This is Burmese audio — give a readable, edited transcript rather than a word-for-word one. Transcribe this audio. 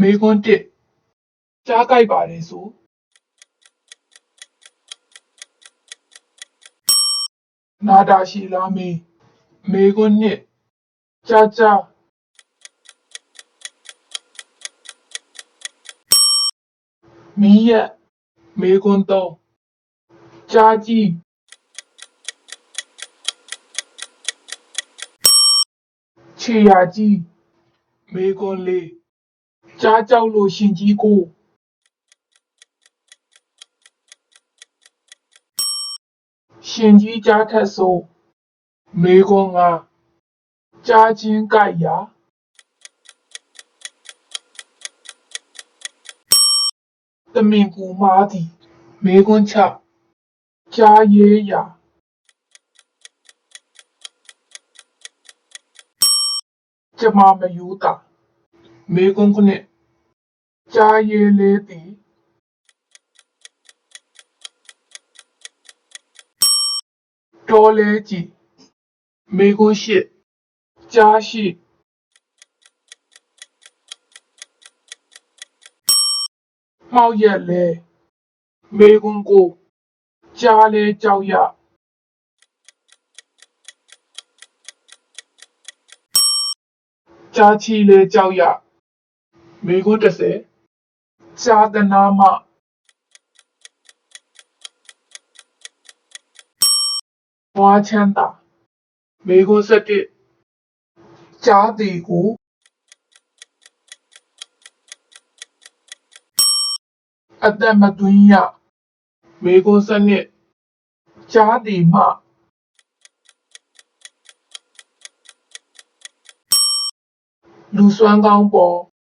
မေကွန်းတစ်ကြားကြိုက်ပါတယ်ဆိုနာတာရှိလားမေကွန်းနှစ်ကြားမီးရက်မေကွန်းသုံးကြားကြီးခြေရာကြီးမေကွန်းလေးကြားကြောက်လို့ရှင်ကြီးကိုရှင်ကြီးကြားထက်ဆိုမေကွန်းငါကြားချင်းကြိုက်ရာသမင်ကူမားသည်မေကွန်းချကြားရဲရာကျမမယူတာမေကွန်းခုနှစ်ကြားရဲလေးသည်တော်လဲကြည်မေကွန်းရှစ်ကြားရှိမှောက်ရက်လဲမေကွန်းကိုကြားလဲကြောက်ရကြားချီလဲကြောက်ရမေကွန်း30ကြားတနာမဝါချမ်းသာမေကွန်း17ကြားသည်ကိုအသက်မသွင်းရမေကွန်း12ကြားသည်မှလူစွမ်းကောင်းပေါ်